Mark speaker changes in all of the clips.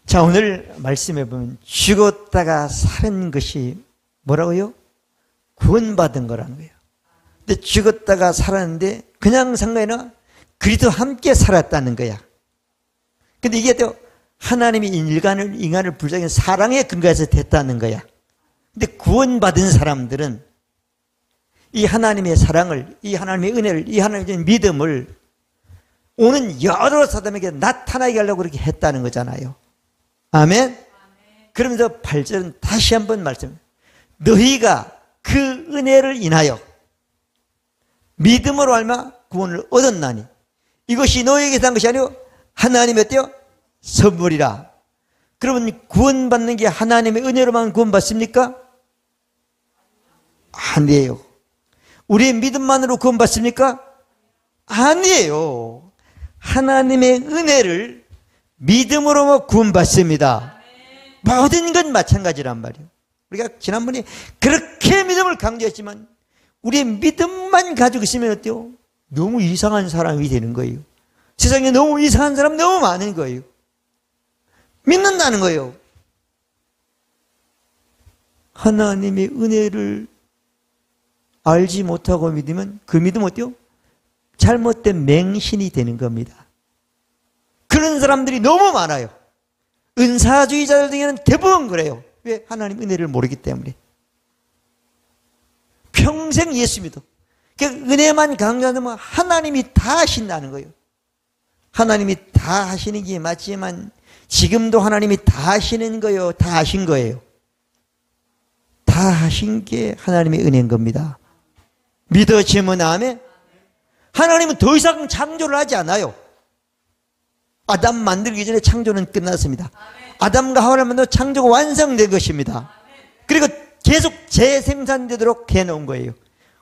Speaker 1: 자, 오늘 말씀해 보면 죽었다가 사는 것이 뭐라고요? 구원받은 거라는 거예요. 근데 죽었다가 살았는데 그냥 산 거 아니라 그리스도와 함께 살았다는 거야. 근데 이게 또 하나님이 인간을 불쌍히 사랑의 근거에서 됐다는 거야. 근데 구원받은 사람들은 이 하나님의 사랑을, 이 하나님의 은혜를, 이 하나님의 믿음을 오는 여러 사람에게 나타나게 하려고 그렇게 했다는 거잖아요. 아멘? 그러면서 8절은 다시 한번 말씀해요. 너희가 그 은혜를 인하여 믿음으로 알마 구원을 얻었나니 이것이 너희에게 산 것이 아니요 하나님의 어때요? 선물이라. 그러면 구원받는 게 하나님의 은혜로만 구원받습니까? 아니에요. 우리의 믿음만으로 구원받습니까? 아니에요. 하나님의 은혜를 믿음으로 구원받습니다. 모든 건 마찬가지란 말이에요. 우리가 지난번에 그렇게 믿음을 강조했지만 우리의 믿음만 가지고 있으면 어때요? 너무 이상한 사람이 되는 거예요. 세상에 너무 이상한 사람 너무 많은 거예요. 믿는다는 거예요. 하나님의 은혜를 알지 못하고 믿으면 그 믿음 어때요? 잘못된 맹신이 되는 겁니다. 그런 사람들이 너무 많아요. 은사주의자들 중에는 대부분 그래요. 왜? 하나님 은혜를 모르기 때문에. 평생 예수 믿어. 은혜만 강조하면 하나님이 다 하신다는 거예요. 하나님이 다 하시는 게 맞지만 지금도 하나님이 다 하시는 거예요. 다 하신 거예요. 다 하신 게 하나님의 은혜인 겁니다. 믿어지면 아멘. 하나님은 더 이상 창조를 하지 않아요. 아담 만들기 전에 창조는 끝났습니다. 아담과 하와를 만들어 창조가 완성된 것입니다. 그리고 계속 재생산되도록 해놓은 거예요.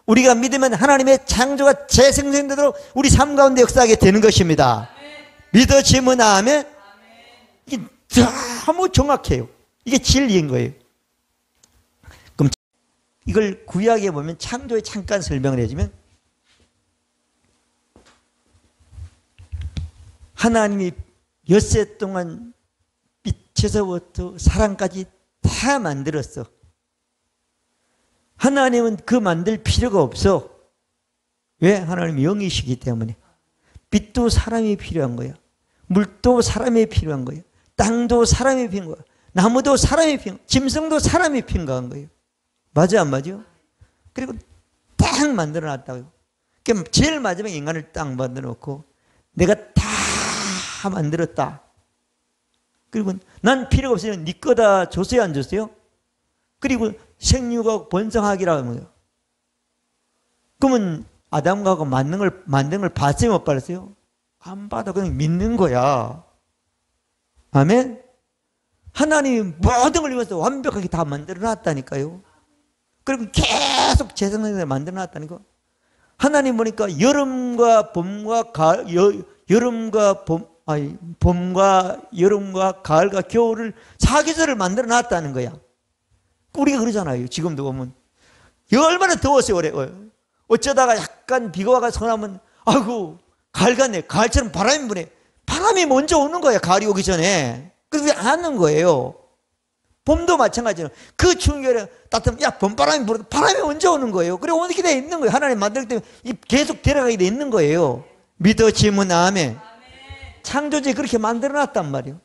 Speaker 1: 우리가 믿으면 하나님의 창조가 재생산되도록 우리 삶 가운데 역사하게 되는 것입니다. 믿어지면 아멘. 이게 너무 정확해요. 이게 진리인 거예요. 그럼 이걸 구약에 보면 창조에 잠깐 설명을 해주면 하나님이 엿새 동안 빛에서부터 사람까지 다 만들었어. 하나님은 그 만들 필요가 없어. 왜? 하나님이 영이시기 때문에. 빛도 사람이 필요한 거야. 물도 사람이 필요한 거예요. 땅도 사람이 필요한 거예요. 나무도 사람이 필요한 거예요. 짐승도 사람이 필요한 거예요. 맞아 안 맞아요? 그리고 딱 만들어 놨다고요. 그럼 제일 마지막에 인간을 딱 만들어 놓고 내가 다 만들었다. 그리고 난 필요가 없으면 네 거다 줬어요 안 줬어요? 그리고 생육하고 번성하기라고 하는 거예요. 그러면 아담과 하고 만든 걸 봤어요 못 봤어요? 안 봐도 그냥 믿는 거야. 아멘? 하나님이 모든 걸 위해서 완벽하게 다 만들어 놨다니까요. 그리고 계속 재생산을 만들어 놨다니까. 하나님 보니까 여름과 봄과 가을, 봄과 여름과 가을과 겨울을 사계절을 만들어 놨다는 거야. 우리가 그러잖아요. 지금도 보면 얼마나 더웠어요 올해. 어쩌다가 약간 비가 와가 서나면 아이고 가을 같네. 가을처럼 바람이 부네. 바람이 먼저 오는 거야. 가을이 오기 전에. 그래서 안 오는 거예요. 봄도 마찬가지로 그 추운 겨울에 따뜻하면 야 봄바람이 불어도 바람이 먼저 오는 거예요. 그래 오게 돼 있는 거예요. 하나님 만들 때 계속 데려가게 돼 있는 거예요. 믿어지면 아멘. 창조주에 그렇게 만들어놨단 말이에요.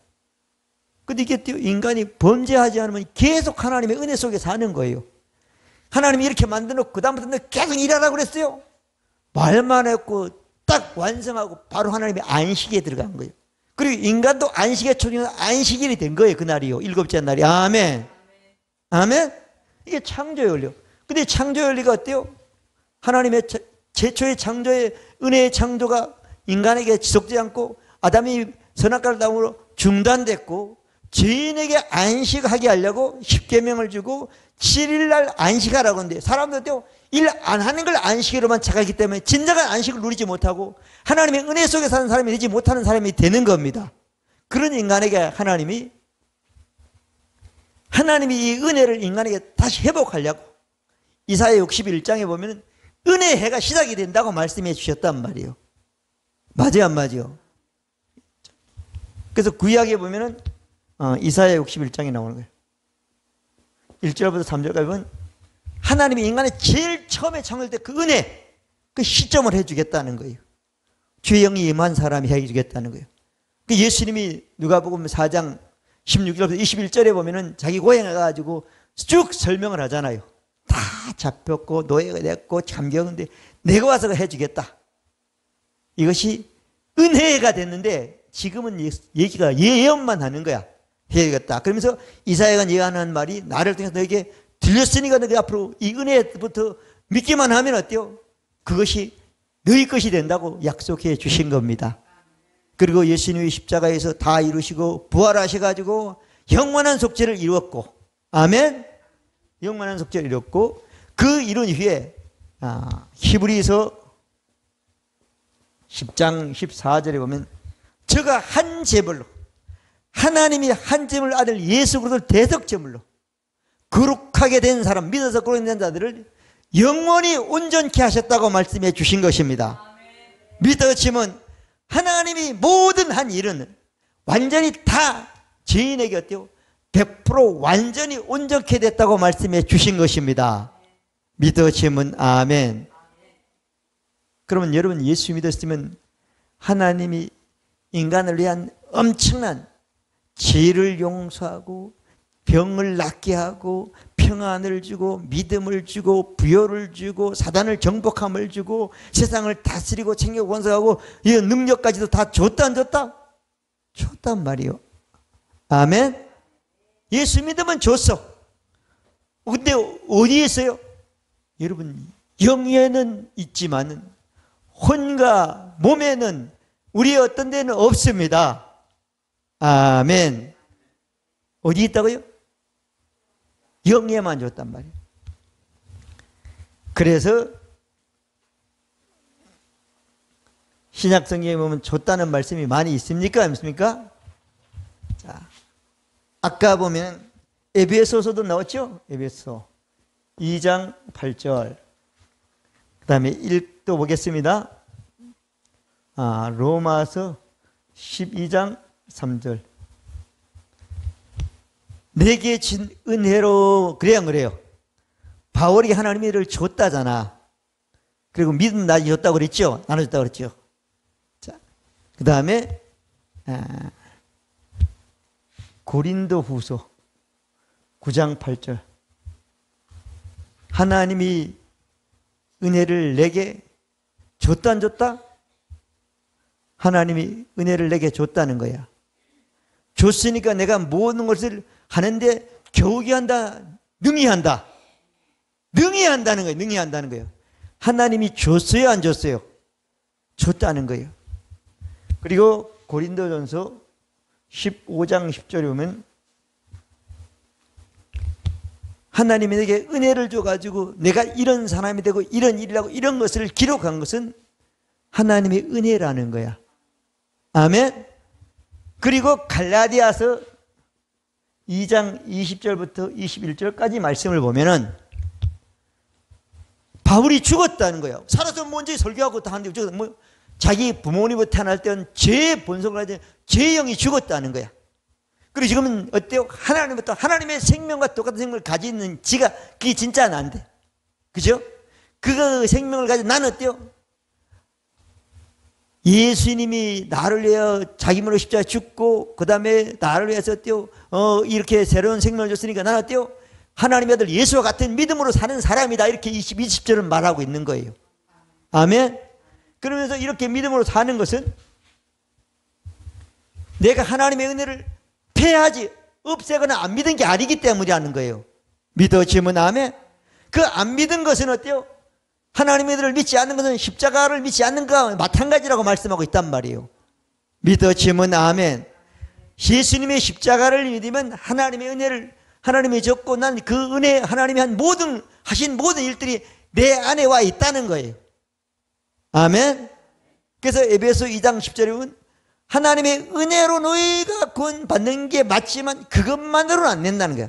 Speaker 1: 근데 이게 인간이 범죄하지 않으면 계속 하나님의 은혜 속에 사는 거예요. 하나님이 이렇게 만들어놓고 그 다음부터 계속 일하라고 그랬어요. 말만 했고 딱 완성하고 바로 하나님의 안식에 들어간 거예요. 그리고 인간도 안식에 초청해서 안식일이 된 거예요. 그날이요. 일곱째 날이. 아멘. 아멘. 이게 창조의 원리요. 근데 창조의 원리가 어때요? 하나님의 최초의 창조의 은혜의 창조가 인간에게 지속되지 않고 아담이 선악과를 담으로 중단됐고 죄인에게 안식하게 하려고 십계명을 주고 7일날 안식하라고 하는데 사람들도 일 안 하는 걸 안식으로만 착하기 때문에 진정한 안식을 누리지 못하고 하나님의 은혜 속에 사는 사람이 되지 못하는 사람이 되는 겁니다. 그런 인간에게 하나님이 이 은혜를 인간에게 다시 회복하려고 이사야 61장에 보면 은혜의 해가 시작이 된다고 말씀해 주셨단 말이에요. 맞아요 안 맞아요? 그래서 구약에 보면은 이사야 61장에 나오는 거예요. 1절부터 3절까지 보면 하나님이 인간의 제일 처음에 창조할 때 그 은혜, 그 시점을 해주겠다는 거예요. 주의 영이 임한 사람이 해주겠다는 거예요. 그 예수님이 누가복음 4장 16절부터 21절에 보면은 자기 고향에 가가지고 쭉 설명을 하잖아요. 다 잡혔고 노예가 됐고 잠겼는데 내가 와서 해주겠다. 이것이 은혜가 됐는데 지금은 얘기가 예언만 하는 거야. 해야겠다. 그러면서 이사야가 예언하는 말이 나를 통해서 너에게 들렸으니까 너희 앞으로 이 은혜부터 믿기만 하면 어때요? 그것이 너희 것이 된다고 약속해 주신 겁니다. 그리고 예수님이 십자가에서 다 이루시고 부활하셔가지고 영원한 속죄를 이루었고, 아멘. 영원한 속죄를 이뤘고, 그 이룬 후에 히브리서 10장 14절에 보면 저가 한 제물로, 하나님이 한 제물 아들 예수 그리스도를 대속제물로 거룩하게 된 사람, 믿어서 거룩한 자들을 영원히 온전케 하셨다고 말씀해 주신 것입니다. 믿어지면 하나님이 모든 한 일은 완전히 다 죄인에게 어때요? 100% 완전히 온전케 됐다고 말씀해 주신 것입니다. 믿어지면 아멘. 그러면 여러분 예수 믿었으면 하나님이 인간을 위한 엄청난 죄를 용서하고 병을 낫게 하고 평안을 주고 믿음을 주고 부여를 주고 사단을 정복함을 주고 세상을 다스리고 챙겨 권속하고 이 능력까지도 다 줬다 안 줬다? 줬단 말이요. 아멘. 예수 믿으면 줬어. 근데 어디에 있어요? 여러분 영에는 있지만 혼과 몸에는 우리의 어떤 데는 없습니다. 아멘. 어디 있다고요? 영에만 줬단 말이에요. 그래서 신약 성경에 보면 줬다는 말씀이 많이 있습니까? 없습니까? 자, 아까 보면 에베소서도 나왔죠? 에베소 2장 8절. 그 다음에 1도 보겠습니다. 로마서 12장 3절. 내게 진 은혜로, 그래야 안 그래요? 바울이 하나님의 은혜를 줬다잖아. 그리고 믿음 나이 줬다고 그랬죠? 나눠줬다고 그랬죠? 자, 그 다음에 고린도 후서 9장 8절. 하나님이 은혜를 내게 줬다 안 줬다? 하나님이 은혜를 내게 줬다는 거야. 줬으니까 내가 모든 것을 하는데 겨우게 한다, 능히 한다. 능히 한다는 거예요. 능히 한다는 거예요. 하나님이 줬어요, 안 줬어요? 줬다는 거예요. 그리고 고린도전서 15장 10절에 보면 하나님이 내게 은혜를 줘가지고 내가 이런 사람이 되고 이런 일을 하고 이런 것을 기록한 것은 하나님의 은혜라는 거야. 아멘. 그리고 갈라디아서 2장 20절부터 21절까지 말씀을 보면은 바울이 죽었다는 거예요. 살아서 먼저 설교하고 다 하는데 뭐 자기 부모님부터 태어날 때는 죄의 본성을 가진 죄형이 죽었다는 거야. 그리고 지금은 어때요? 하나님부터 하나님의 생명과 똑같은 생명을 가지는 지가 그게 진짜 난데, 그죠? 그 생명을 가진 나는 어때요? 예수님이 나를 위하여 자기 몸으로 십자가에 죽고 그 다음에 나를 위해서 어때요? 이렇게 새로운 생명을 줬으니까 나는 어때요? 하나님의 아들 예수와 같은 믿음으로 사는 사람이다. 이렇게 20절은 말하고 있는 거예요. 아멘. 그러면서 이렇게 믿음으로 사는 것은 내가 하나님의 은혜를 폐하지 없애거나 안 믿은 게 아니기 때문이라는 거예요. 믿어지면 아멘. 그 안 믿은 것은 어때요? 하나님의 은혜를 믿지 않는 것은 십자가를 믿지 않는 것과 마찬가지라고 말씀하고 있단 말이에요. 믿어지면 아멘. 예수님의 십자가를 믿으면 하나님의 은혜를 하나님이 줬고 난 그 은혜 하나님이 하신 모든 일들이 내 안에 와 있다는 거예요. 아멘. 그래서 에베소 2장 10절에 보면 하나님의 은혜로 너희가 구원 받는 게 맞지만 그것만으로는 안 된다는 거야.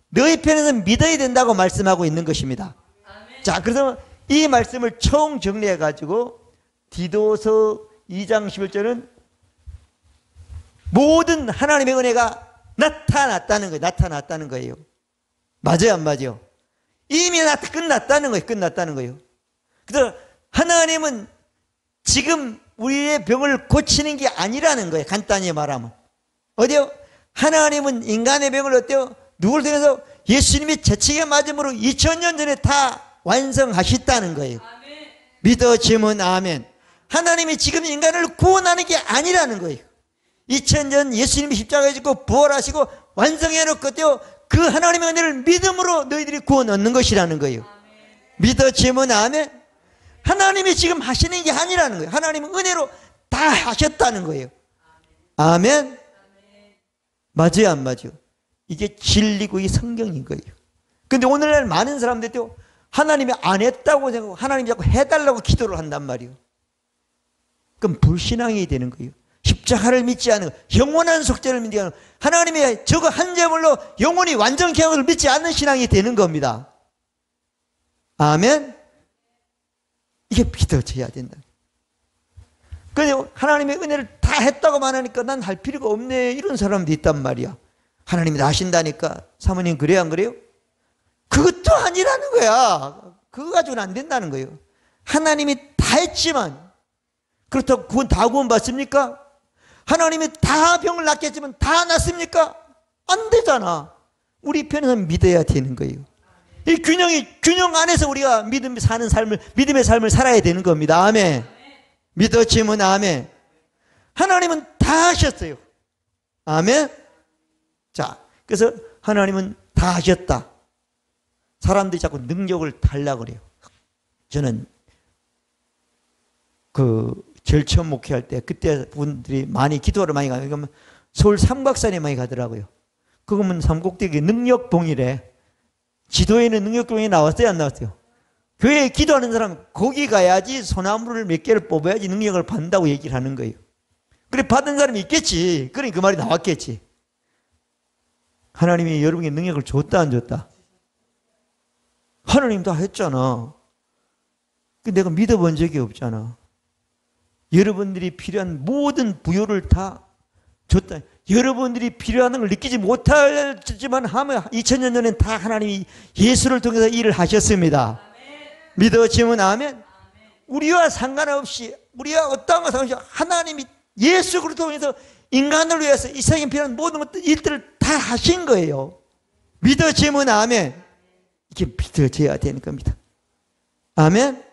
Speaker 1: 너희 편에서 믿어야 된다고 말씀하고 있는 것입니다. 아멘. 자, 그래서 이 말씀을 총 정리해 가지고 디도서 2장 11절은 모든 하나님의 은혜가 나타났다는 거예요. 나타났다는 거예요. 맞아요, 안 맞아요? 이미 끝났다는 거예요. 끝났다는 거예요. 그래서 하나님은 지금 우리의 병을 고치는 게 아니라는 거예요. 간단히 말하면. 어디요? 하나님은 인간의 병을 어때요? 누구를 통해서? 예수님이 재치게 맞음으로 2000년 전에 다 완성하셨다는 거예요. 믿어지면 아멘. 하나님이 지금 인간을 구원하는 게 아니라는 거예요. 2000년 예수님이 십자가에 죽고 부활하시고 완성해놓고 그 하나님의 은혜를 믿음으로 너희들이 구원 얻는 것이라는 거예요. 믿어지면 아멘. 하나님이 지금 하시는 게 아니라는 거예요. 하나님은 은혜로 다 하셨다는 거예요. 아멘. 맞아요, 안 맞아요? 이게 진리고 이 성경인 거예요. 근데 오늘날 많은 사람들도 하나님이 안 했다고 생각하고 하나님이 자꾸 해달라고 기도를 한단 말이에요. 그럼 불신앙이 되는 거예요. 십자가를 믿지 않는, 영원한 속죄를 믿지 않는, 하나님의 저거 한 제물로 영원히 완전케 하는 것을 믿지 않는 신앙이 되는 겁니다. 아멘. 이게 믿어져야 된다. 그런데 하나님의 은혜를 다 했다고 말하니까 난 할 필요가 없네, 이런 사람도 있단 말이야. 하나님이 다 하신다니까. 사모님 그래요, 안 그래요? 그것도 아니라는 거야. 그거 가지고는 안 된다는 거예요. 하나님이 다 했지만 그렇다고 구원 받습니까? 하나님이 다 병을 낫게 했지만 다 낫습니까? 안 되잖아. 우리 편에서 믿어야 되는 거예요. 이 균형 안에서 우리가 믿음의 삶을 살아야 되는 겁니다. 아멘. 믿어지면 아멘. 하나님은 다 하셨어요. 아멘. 자, 그래서 하나님은 다 하셨다. 사람들이 자꾸 능력을 달라고 그래요. 저는 제일 처음 목회할 때 그때 분들이 많이 기도를 많이 가요. 그러면 서울 삼각산에 많이 가더라고요. 그거면 삼곡대기 능력봉이래. 지도에는 능력봉이 나왔어요, 안 나왔어요? 교회에 기도하는 사람 거기 가야지 소나무를 몇 개를 뽑아야지 능력을 받는다고 얘기를 하는 거예요. 그래 받은 사람이 있겠지. 그러니 그 말이 나왔겠지. 하나님이 여러분에게 능력을 줬다 안 줬다? 하나님 다 했잖아. 내가 믿어본 적이 없잖아. 여러분들이 필요한 모든 부요를 다 줬다. 여러분들이 필요한 걸 느끼지 못하지만 하면 2000년 전엔 다 하나님이 예수를 통해서 일을 하셨습니다. 믿어지면 아멘. 우리와 상관없이, 우리가 어떠한 것 상관없이 하나님이 예수 그리스도를 통해서 인간을 위해서 이 세상에 필요한 모든 것들, 일들을 다 하신 거예요. 믿어지면 아멘. 이게 믿어져야 되는 겁니다. 아멘.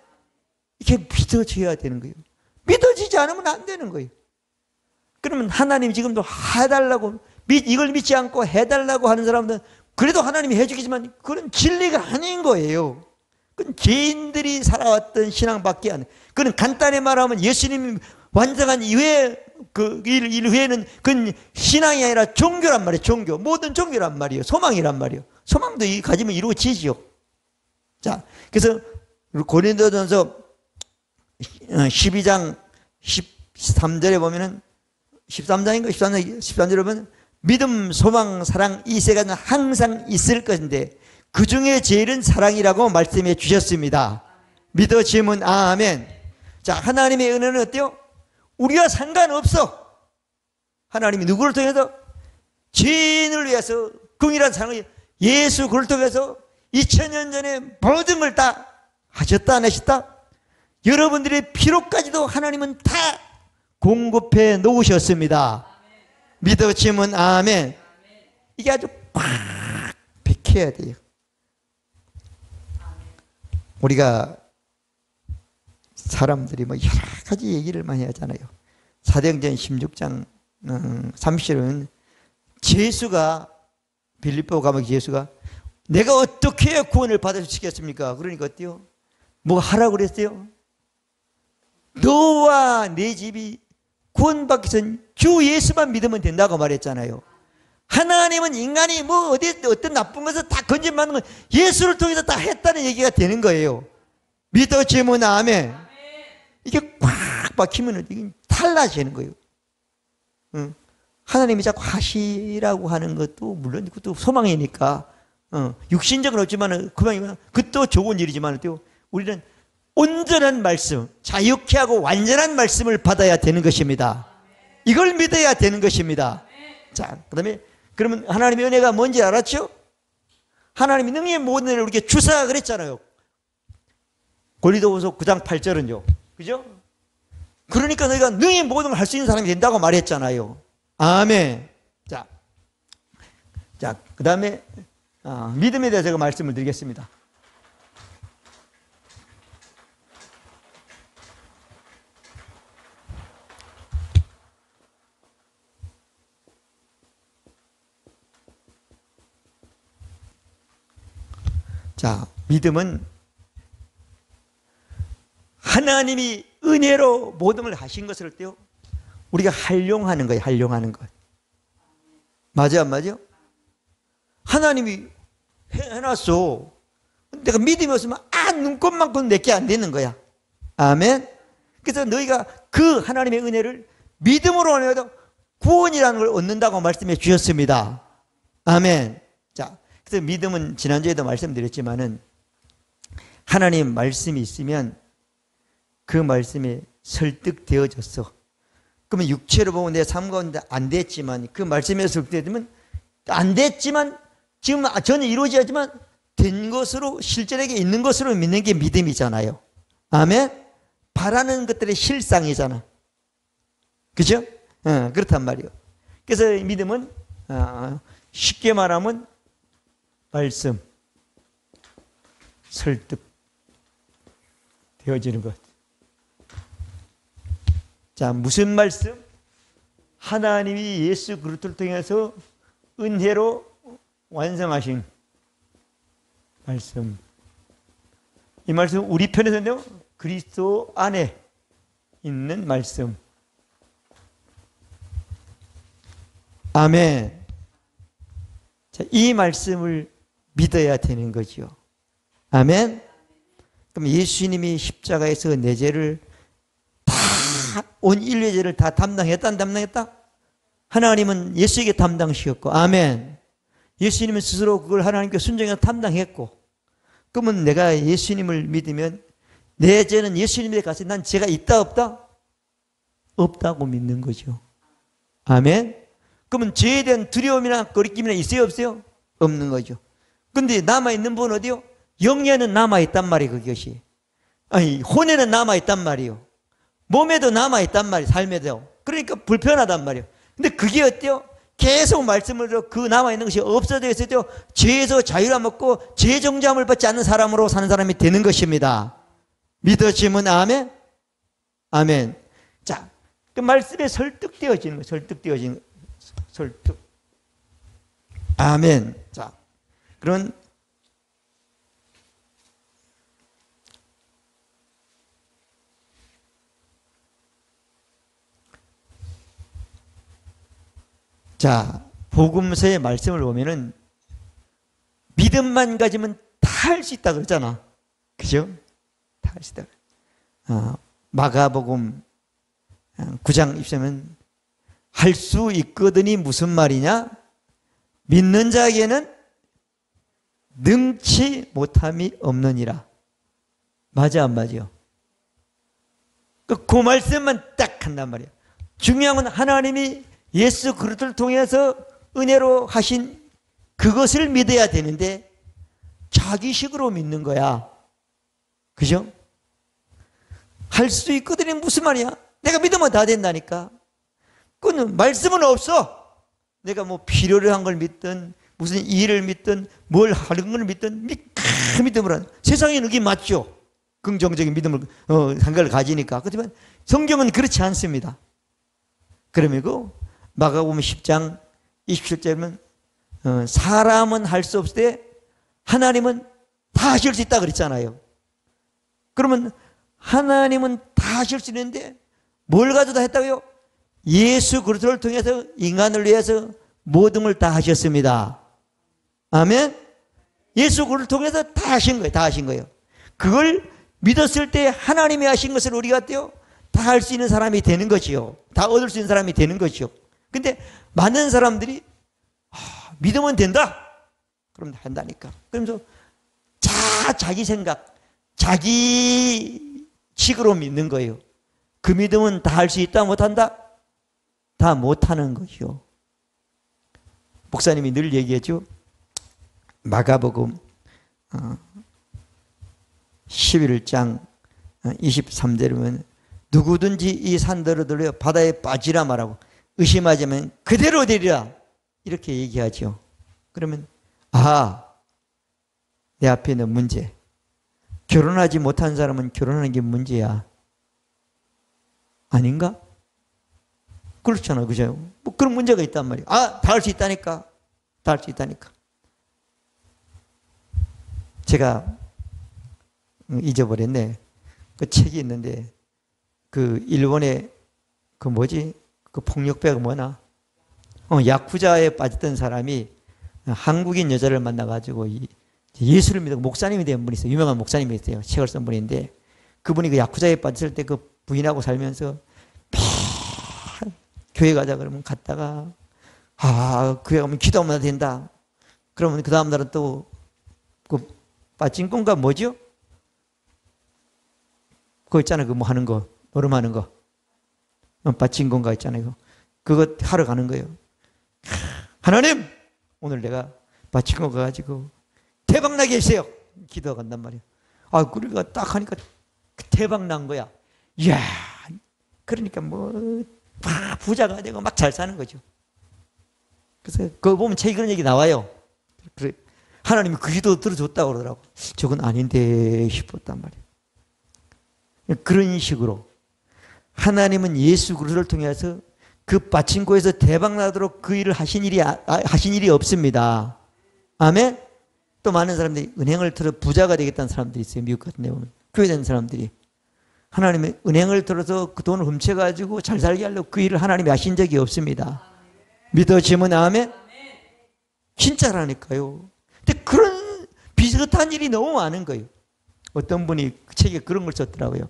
Speaker 1: 이게 믿어져야 되는 거예요. 믿어지지 않으면 안 되는 거예요. 그러면 하나님이 지금도 해달라고, 이걸 믿지 않고 해달라고 하는 사람들은 그래도 하나님이 해주겠지만 그건 진리가 아닌 거예요. 그건 죄인들이 살아왔던 신앙밖에 안 돼. 그건 간단히 말하면 예수님이 완성한 이후에 그 일 후에는 그건 신앙이 아니라 종교란 말이에요. 종교. 모든 종교란 말이에요. 소망이란 말이에요. 소망도 가지면 이루어지지요. 자, 그래서 고린도전서 12장 13절에 보면은 13장인가 13절에 보면 믿음, 소망, 사랑 이 세 가지는 항상 있을 것인데 그 중에 제일은 사랑이라고 말씀해 주셨습니다. 믿어지면 아멘. 자, 하나님의 은혜는 어때요? 우리와 상관없어. 하나님이 누구를 통해서? 죄인을 위해서 긍휼한 사랑을 예수 그를 통해서 2000년 전에 모든 걸 다 하셨다 안 하셨다? 여러분들의 필요까지도 하나님은 다 공급해 놓으셨습니다. 믿어지면 아멘. 이게 아주 꽉 박혀야 돼요. 우리가 사람들이 뭐 여러 가지 얘기를 많이 하잖아요. 사도행전 16장 30절은 예수가 빌립보 가면 예수가 내가 어떻게 해야 구원을 받을 수 있겠습니까? 그러니까 어때요? 뭐 하라고 그랬어요? 너와 내 집이 구원받기 전 주 예수만 믿으면 된다고 말했잖아요. 하나님은 인간이 뭐 어떤 나쁜 것을 다 건진받는 건 예수를 통해서 다 했다는 얘기가 되는 거예요. 믿어지면 아멘. 이게 꽉 박히면 이게 달라지는 거예요. 하나님이 자꾸 하시라고 하는 것도 물론 그것도 소망이니까 육신적은 없지만 그것도 좋은 일이지만 우리는 온전한 말씀, 자유케 하고 완전한 말씀을 받아야 되는 것입니다. 이걸 믿어야 되는 것입니다. 자, 그 다음에 그러면 하나님의 은혜가 뭔지 알았죠? 하나님이 능히 모든 은혜를 우리에게 주사 그랬잖아요. 고린도후서 9장 8절은요. 그죠? 그러니까 너희가 능히 모든 걸 할 수 있는 사람이 된다고 말했잖아요. 아멘. 자, 그 다음에 믿음에 대해서 제가 말씀을 드리겠습니다. 자, 믿음은 하나님이 은혜로 모든 걸 하신 것을 때요 우리가 활용하는 거예요. 활용하는 것. 맞아 안 맞아? 하나님이 해놨어. 내가 믿음이 없으면 눈곱만큼 내게 안 되는 거야. 아멘. 그래서 너희가 그 하나님의 은혜를 믿음으로 하여도 구원이라는 걸 얻는다고 말씀해 주셨습니다. 아멘. 자, 그래서 믿음은 지난주에도 말씀드렸지만은 하나님 말씀이 있으면 그 말씀에 설득되어졌어. 그러면 육체로 보면 내 삶 가운데 안 됐지만 그 말씀에 설득되면 안 됐지만 지금 전혀 이루어지지 않지만 된 것으로 실제에게 있는 것으로 믿는 게 믿음이잖아요. 아멘. 바라는 것들의 실상이잖아. 그죠? 그렇단 말이에요. 그래서 믿음은 쉽게 말하면 말씀, 설득 되어지는 것. 자, 무슨 말씀? 하나님이 예수 그리스도를 통해서 은혜로 완성하신 말씀. 이 말씀 우리 편에서는요, 그리스도 안에 있는 말씀. 아멘. 자, 이 말씀을 믿어야 되는 거죠. 아멘. 그럼 예수님이 십자가에서 내 죄를 온 인류의 죄를 다 담당했다 안 담당했다? 하나님은 예수에게 담당시켰고 아멘. 예수님은 스스로 그걸 하나님께 순종해서 담당했고 그러면 내가 예수님을 믿으면 내 죄는 예수님에 가서 난 죄가 있다 없다? 없다고 믿는 거죠. 아멘. 그러면 죄에 대한 두려움이나 거리낌이나 있어요 없어요? 없는 거죠. 근데 남아있는 분은 어디요? 영예는 남아있단 말이에요. 그것이. 아니 혼에는 남아있단 말이에요. 몸에도 남아있단 말이에요. 삶에도. 그러니까 불편하단 말이에요. 근데 그게 어때요? 계속 말씀을 들어 그 남아있는 것이 없어져 있을 때 죄에서 자유를 먹고 죄 정죄함을 받지 않는 사람으로 사는 사람이 되는 것입니다. 믿어지면 아멘? 아멘. 자, 그 말씀에 설득되어지는 거예요. 설득되어지는 거예요. 설득. 아멘. 자, 그런 자, 복음서의 말씀을 보면은 믿음만 가지면 다 할 수 있다 그러잖아. 그죠? 다 할 수 있다. 마가복음 9장 입시면 할 수 있거든이 무슨 말이냐? 믿는 자에게는 능치 못함이 없느니라. 맞아 안 맞아요? 그 말씀만 딱 한단 말이야. 중요한 건 하나님이 예수 그리스도를 통해서 은혜로 하신 그것을 믿어야 되는데 자기식으로 믿는 거야. 그죠? 할 수 있거든요. 무슨 말이야? 내가 믿으면 다 된다니까. 그건 말씀은 없어. 내가 뭐 필요로 한 걸 믿든 무슨 일을 믿든 뭘 하는 걸 믿든 믿음을 하는. 세상에는 그게 맞죠. 긍정적인 믿음을 한 걸 가지니까. 그렇지만 성경은 그렇지 않습니다. 그러면 마가복음 10장 27절에는 사람은 할 수 없을 때 하나님은 다 하실 수 있다 그랬잖아요. 그러면 하나님은 다 하실 수 있는데 뭘 가져다 했다고요? 예수 그리스도를 통해서 인간을 위해서 모든 걸 다 하셨습니다. 아멘. 예수 그리스도를 통해서 다 하신 거예요. 다 하신 거예요. 그걸 믿었을 때 하나님이 하신 것을 우리가 어때요? 다 할 수 있는 사람이 되는 거지요. 다 얻을 수 있는 사람이 되는 거죠. 근데 많은 사람들이 믿으면 된다. 그럼 한다니까. 그러면서 자기 생각, 자기 식으로 믿는 거예요. 그 믿음은 다 할 수 있다 못한다? 다 못하는 거죠. 목사님이 늘 얘기했죠. 마가복음 11장 23절에 보면 누구든지 이 산더러 들려 바다에 빠지라 말하고 의심하자면 그대로 되리라 이렇게 얘기하죠. 그러면 내 앞에 있는 문제, 결혼하지 못한 사람은 결혼하는 게 문제야 아닌가? 그렇잖아, 그죠? 뭐 그런 문제가 있단 말이야. 다 할 수 있다니까. 다 할 수 있다니까. 제가 잊어버렸네. 그 책이 있는데 그 일본의 그 폭력배가 뭐나 야쿠자에 빠졌던 사람이 한국인 여자를 만나가지고 예수를 믿고 목사님이 된 분이 있어요. 유명한 목사님이 있어요. 책을 쓴 분인데 그분이 그 야쿠자에 빠졌을 때 그 부인하고 살면서 교회 가자 그러면 갔다가 교회 가면 기도하면 된다. 그러면 그 다음 날은 또 그 빠진건가 뭐죠? 그거 있잖아요. 그 뭐 하는 거, 노름하는 거. 빠진건가 있잖아요. 그거 하러 가는 거예요. 하나님! 오늘 내가 빠진거 가지고 대박나게 해주세요. 기도가 간단 말이에요. 그러니까 딱 하니까 대박 난 거야. 이야, 그러니까 부자가 되고 막 잘 사는 거죠. 그래서 그거 보면 책에 그런 얘기 나와요. 그래, 하나님이 그 기도 들어줬다고 그러더라고. 저건 아닌데 싶었단 말이에요. 그런 식으로 하나님은 예수 그리스도를 통해서 그 빠친코에서 대박나도록 그 일을 하신 일이 없습니다. 아멘? 또 많은 사람들이 은행을 틀어 부자가 되겠다는 사람들이 있어요. 미국 같은 데 보면. 교회 다니는 사람들이. 하나님의 은행을 들어서 그 돈을 훔쳐가지고 잘 살게 하려고 그 일을 하나님이 하신 적이 없습니다. 믿어지면 아멘? 진짜라니까요. 근데 그런 비슷한 일이 너무 많은 거예요. 어떤 분이 그 책에 그런 걸 썼더라고요.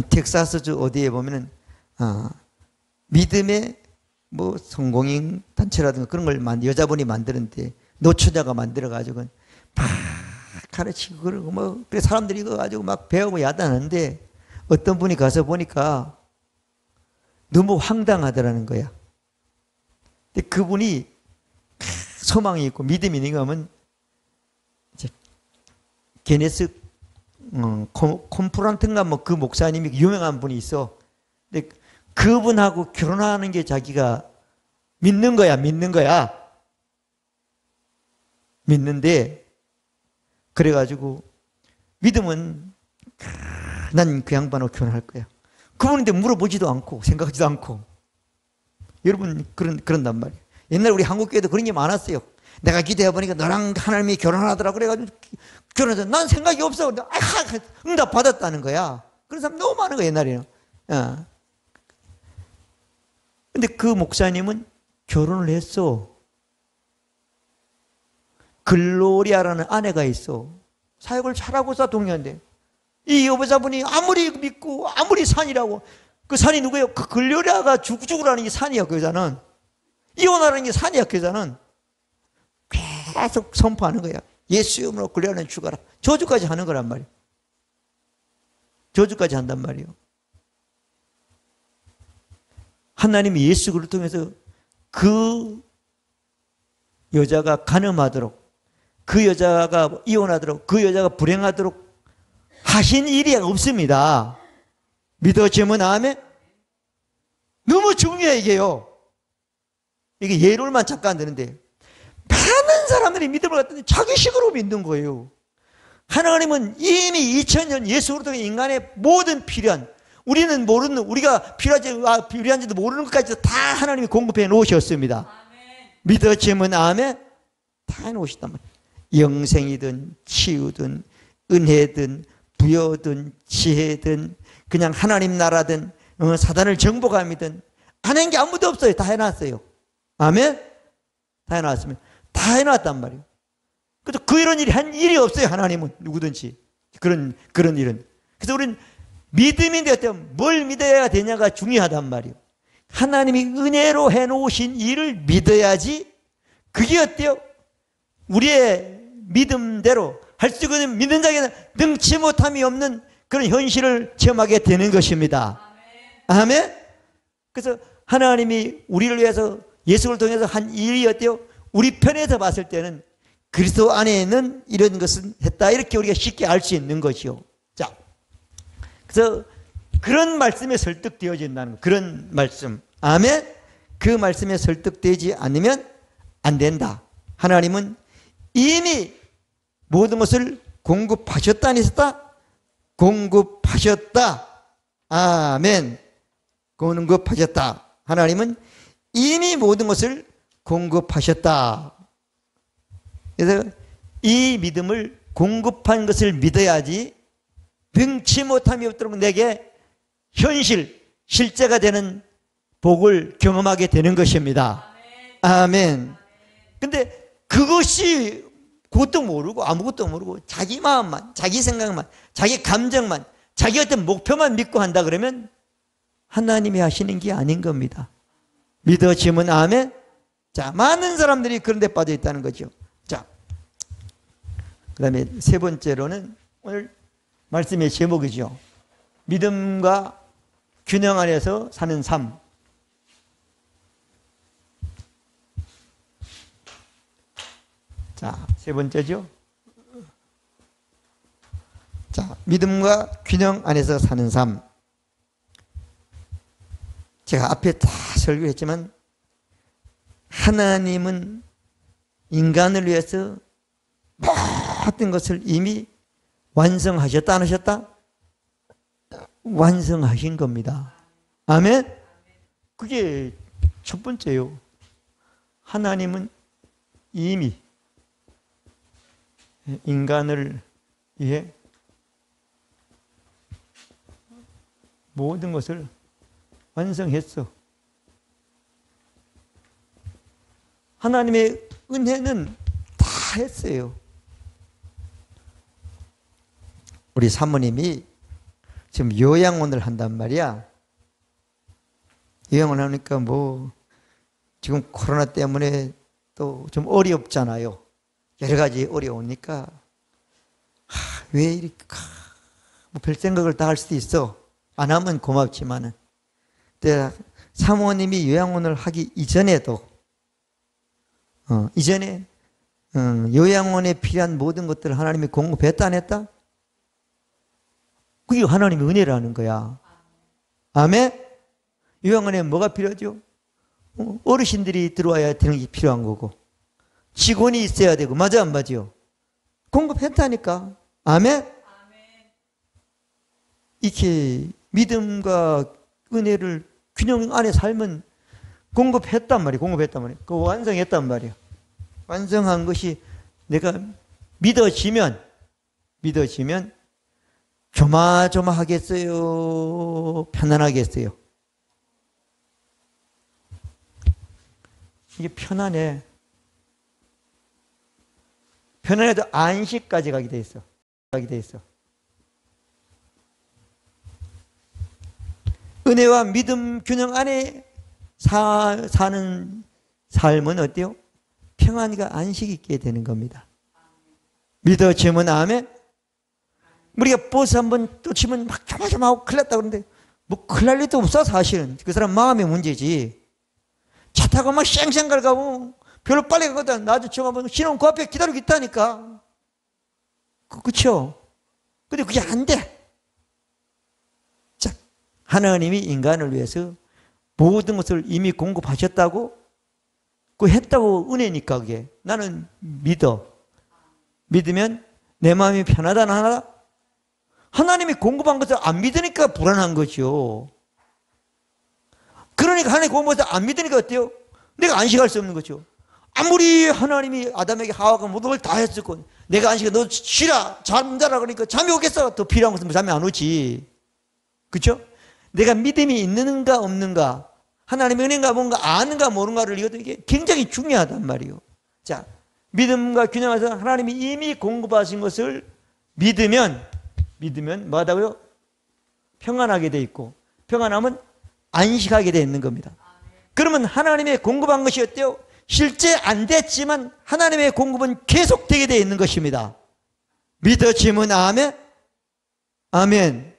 Speaker 1: 텍사스주 어디에 보면은 믿음의 성공인 단체라든가 그런 걸 여자분이 만드는데 노처자가 만들어가지고 막 가르치고 그러고 그래 사람들이 이거 가지고 막 배우고 야단하는데 어떤 분이 가서 보니까 너무 황당하더라는 거야. 근데 그분이 소망이 있고 믿음이 있는 거면 게네스 콤프란트인가 그 목사님이 유명한 분이 있어. 근데 그분하고 결혼하는 게 자기가 믿는 거야. 믿는데 그래가지고 믿음은 난 그 양반하고 결혼할 거야. 그분인데 물어보지도 않고 생각하지도 않고. 여러분 그런단 말이에요. 옛날에 우리 한국교회도 그런 게 많았어요. 내가 기도해보니까 너랑 하나님이 결혼하더라고 그래가지고 결혼해서 난 생각이 없어. 응답 받았다는 거야. 그런 사람 너무 많은 거야 옛날에는. 근데 그 목사님은 결혼을 했어. 글로리아라는 아내가 있어. 사역을 잘하고 동료인데 이 여자분이 아무리 믿고 아무리 산이라고 그 산이 누구예요? 그 글로리아가 죽으라는 게 산이야. 그 여자는 이혼하라는 게 산이야. 그 여자는 계속 선포하는 거야. 예수 이름으로 글로리아는 죽어라. 저주까지 하는 거란 말이에요. 저주까지 한단 말이에요. 하나님이 예수 그리스도를 통해서 그 여자가 간음하도록 그 여자가 이혼하도록 그 여자가 불행하도록 하신 일이 없습니다. 믿어지면 아멘? 너무 중요해 이게요. 이게 예로만 잠깐 드는데 많은 사람들이 믿음을 갖는데 자기식으로 믿는 거예요. 하나님은 이미 2000년 예수 그리스도의 인간의 모든 필요한 우리는 모르는 우리가 필요한지도 모르는 것까지 다 하나님이 공급해 놓으셨습니다. 아멘. 믿어지면 아멘? 다 해놓으셨단 말이에요. 영생이든 치유든 은혜든 부여든 지혜든 그냥 하나님 나라든 사단을 정복함이든 안 한 게 아무도 없어요. 다 해놨어요. 아멘? 다 해놨으면 다 해놨단 말이에요. 그래서 이런 일이 한 일이 없어요. 하나님은 누구든지 그런 일은. 그래서 우리는 믿음인데 어때요? 뭘 믿어야 되냐가 중요하단 말이에요. 하나님이 은혜로 해놓으신 일을 믿어야지 그게 어때요? 우리의 믿음대로 할 수 있는 믿는 자에게는 능치 못함이 없는 그런 현실을 체험하게 되는 것입니다. 아멘? 그래서 하나님이 우리를 위해서 예수를 통해서 한 일이 어때요? 우리 편에서 봤을 때는 그리스도 안에는 이런 것은 했다. 이렇게 우리가 쉽게 알 수 있는 것이요. 자, 그래서 그런 말씀에 설득되어진다는 거. 그런 말씀. 아멘. 그 말씀에 설득되지 않으면 안 된다. 하나님은 이미 모든 것을 공급하셨다 안 했었다? 공급하셨다. 아멘. 공급하셨다. 하나님은 이미 모든 것을 공급하셨다. 그래서 이 믿음을 공급한 것을 믿어야지 능치 못함이 없도록 내게 현실, 실제가 되는 복을 경험하게 되는 것입니다. 아멘. 근데 그것이 그것도 모르고 아무것도 모르고 자기 마음만, 자기 생각만, 자기 감정만, 자기 어떤 목표만 믿고 한다 그러면 하나님이 하시는 게 아닌 겁니다. 믿어지면 아멘. 자, 많은 사람들이 그런 데 빠져 있다는 거죠. 자, 그 다음에 세 번째로는 오늘 말씀의 제목이죠. 믿음과 균형 안에서 사는 삶. 자, 세 번째죠. 자, 믿음과 균형 안에서 사는 삶. 제가 앞에 다 설교했지만 하나님은 인간을 위해서 모든 것을 이미 완성하셨다 안 하셨다? 완성하신 겁니다. 아멘? 그게 첫 번째요. 하나님은 이미 인간을 위해 모든 것을 완성했어. 하나님의 은혜는 다 했어요. 우리 사모님이 지금 요양원을 한단 말이야. 요양원 하니까 뭐 지금 코로나 때문에 또 좀 어렵잖아요. 여러 가지 어려우니까 왜 이렇게 뭐 별 생각을 다 할 수도 있어. 안 하면 고맙지만은. 근데 사모님이 요양원을 하기 이전에도 이전에 요양원에 필요한 모든 것들을 하나님이 공급했다 안 했다? 그게 하나님의 은혜라는 거야. 아멘? 요양원에 뭐가 필요하죠? 어르신들이 들어와야 되는 게 필요한 거고 직원이 있어야 되고 맞아 안 맞아요? 공급했다니까. 아멘? 이렇게 믿음과 은혜를 균형 안에 살면 공급했단 말이에요. 공급했단 말이에요. 그 완성했단 말이에요. 완성한 것이 내가 믿어지면 조마조마하겠어요? 편안하겠어요? 이게 편안해. 편안해도 안식까지 가게 돼 있어. 은혜와 믿음 균형 안에 사는 삶은 어때요? 평안과 안식이 있게 되는 겁니다. 믿어지면 아멘. 우리가 버스 한번 또 치면 막 조마조마하고 큰일 났다 그러는데 뭐 큰일 날 일도 없어 사실은. 그 사람 마음의 문제지. 차 타고 막 쌩쌩 가고 별로 빨리 가거든. 나도 처음 신혼 그 앞에 기다리고 있다니까. 그렇죠? 근데 그게 안 돼. 자, 하나님이 인간을 위해서 모든 것을 이미 공급하셨다고 그 했다고 은혜니까 그게. 나는 믿어. 믿으면 내 마음이 편하다 안 하나? 하나님이 공급한 것을 안 믿으니까 불안한 거죠. 그러니까 하나님 공급한 것을 안 믿으니까 어때요? 내가 안식할 수 없는 거죠. 아무리 하나님이 아담에게 하와가 모든 걸 다 했었고 내가 안식해 너 쉬라 잠자라 그러니까 잠이 오겠어. 더 필요한 것은 잠이 안 오지. 그렇죠? 내가 믿음이 있는가 없는가 하나님의 은혜인가 뭔가 아는가 모르는가를 이게 굉장히 중요하단 말이에요. 자, 믿음과 균형해서 하나님이 이미 공급하신 것을 믿으면 뭐하다고요? 평안하게 돼 있고 평안하면 안식하게 돼 있는 겁니다. 그러면 하나님의 공급한 것이 어때요? 실제 안 됐지만 하나님의 공급은 계속되게 되어 있는 것입니다. 믿어지면 아멘? 아멘.